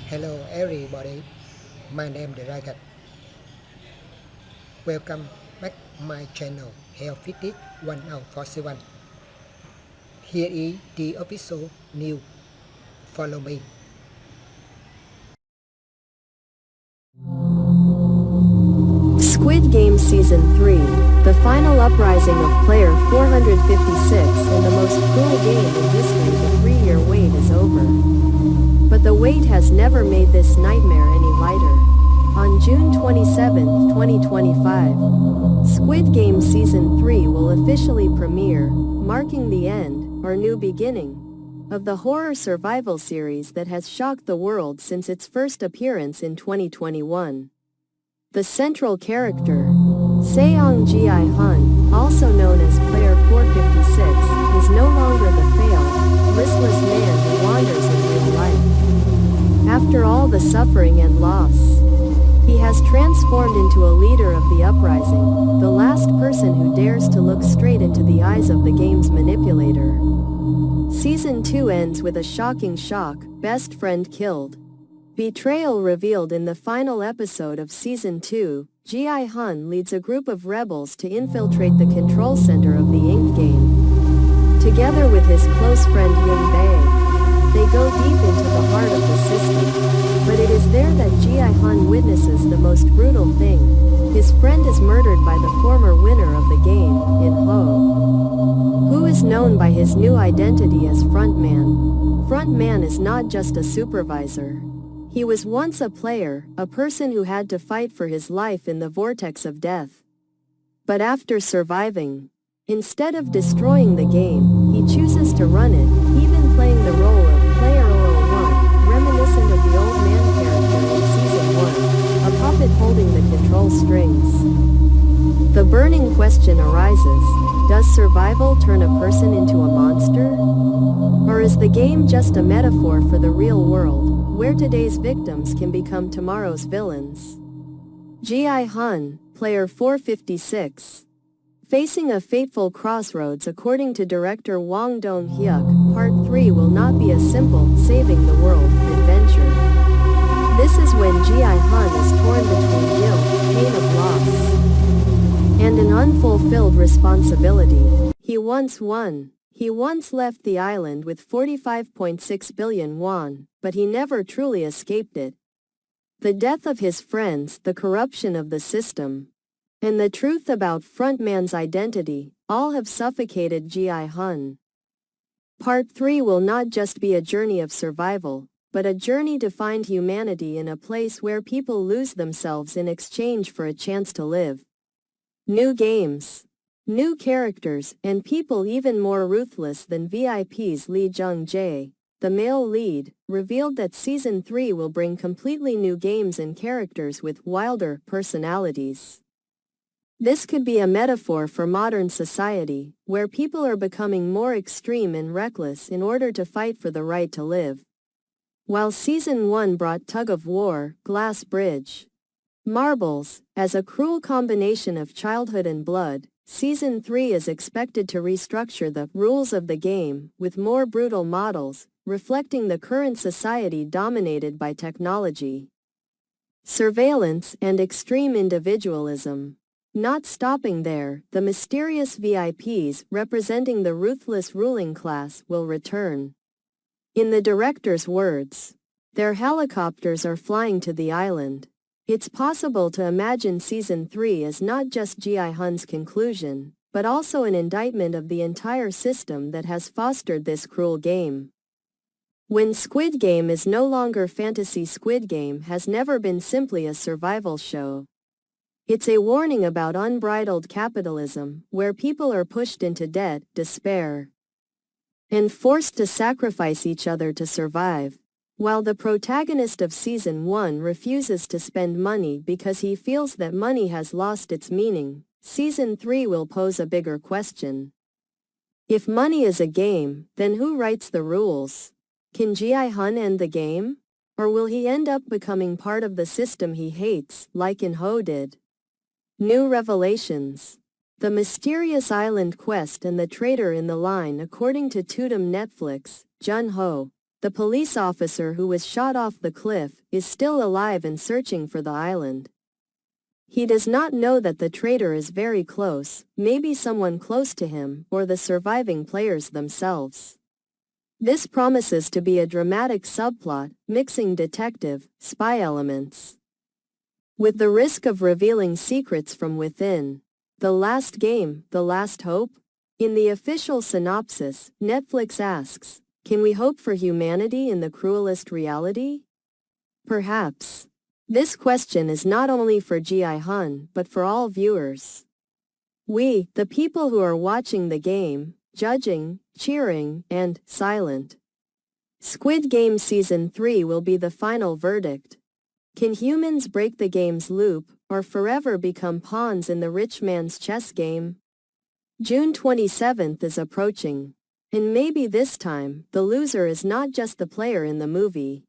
Hello everybody, my name is Dragon. Welcome back my channel Health Fitness 1047. Here is the episode new. Follow me. Squid Game Season 3, the final uprising of Player 456 and the most cruel game in history. The 3-year wait is over. But the wait has never made this nightmare any lighter. On June 27, 2025, Squid Game Season 3 will officially premiere, marking the end, or new beginning, of the horror survival series that has shocked the world since its first appearance in 2021. The central character, Seong-Ji-hun, also known as Player 456, is no longer the failed, listless man who wanders in real life. After all the suffering and loss, he has transformed into a leader of the uprising, the last person who dares to look straight into the eyes of the game's manipulator. Season 2 ends with a shocking shock: best friend killed. Betrayal revealed in the final episode of Season 2, Ji-hun leads a group of rebels to infiltrate the control center of the Ink game. Together with his close friend Yun-bae, they go deep into the heart of the system. But it is there that Ji-hun witnesses the most brutal thing. His friend is murdered by the former winner of the game, In-ho, who is known by his new identity as Frontman. Frontman is not just a supervisor. He was once a player, a person who had to fight for his life in the vortex of death. But after surviving, instead of destroying the game, he chooses to run it, even playing the role of Player 001, reminiscent of the old man character in Season 1, a puppet holding the control strings. The burning question arises: does survival turn a person into a monster? Or is the game just a metaphor for the real world, where today's victims can become tomorrow's villains? Ji-hun, Player 456. Facing a fateful crossroads according to director Wang Dong-hyuk, Part 3 will not be a simple, saving the world, adventure. This is when Ji-hun is torn between guilt, pain of loss, and an unfulfilled responsibility. He once won. He once left the island with 45.6 billion won, but he never truly escaped it. The death of his friends, the corruption of the system, and the truth about Frontman's identity, all have suffocated Ji-hun. Part 3 will not just be a journey of survival, but a journey to find humanity in a place where people lose themselves in exchange for a chance to live. New games, new characters, and people even more ruthless than VIP's Lee Jung-jae, the male lead, revealed that Season 3 will bring completely new games and characters with wilder personalities. This could be a metaphor for modern society, where people are becoming more extreme and reckless in order to fight for the right to live. While Season 1 brought tug-of-war, glass bridge, marbles, as a cruel combination of childhood and blood, Season 3 is expected to restructure the rules of the game with more brutal models, reflecting the current society dominated by technology, surveillance, and extreme individualism. Not stopping there, the mysterious VIPs, representing the ruthless ruling class, will return. In the director's words, their helicopters are flying to the island. It's possible to imagine Season 3 as not just Ji-hun's conclusion, but also an indictment of the entire system that has fostered this cruel game. When Squid Game is no longer fantasy, Squid Game has never been simply a survival show. It's a warning about unbridled capitalism, where people are pushed into debt, despair, and forced to sacrifice each other to survive. While the protagonist of Season 1 refuses to spend money because he feels that money has lost its meaning, Season 3 will pose a bigger question. If money is a game, then who writes the rules? Can Ji-hun end the game? Or will he end up becoming part of the system he hates, like In-ho did? New revelations. The mysterious island quest and the traitor in the line. According to Tudum Netflix, Jun-ho, The police officer who was shot off the cliff is still alive and searching for the island. He does not know that the traitor is very close, maybe someone close to him, or the surviving players themselves. This promises to be a dramatic subplot, mixing detective, spy elements with the risk of revealing secrets from within. The last game, the last hope? In the official synopsis, Netflix asks, can we hope for humanity in the cruelest reality? Perhaps. This question is not only for Ji-hun, but for all viewers. We, the people who are watching the game, judging, cheering, and silent. Squid Game Season 3 will be the final verdict. Can humans break the game's loop, or forever become pawns in the rich man's chess game? June 27th is approaching. And maybe this time, the loser is not just the player in the movie.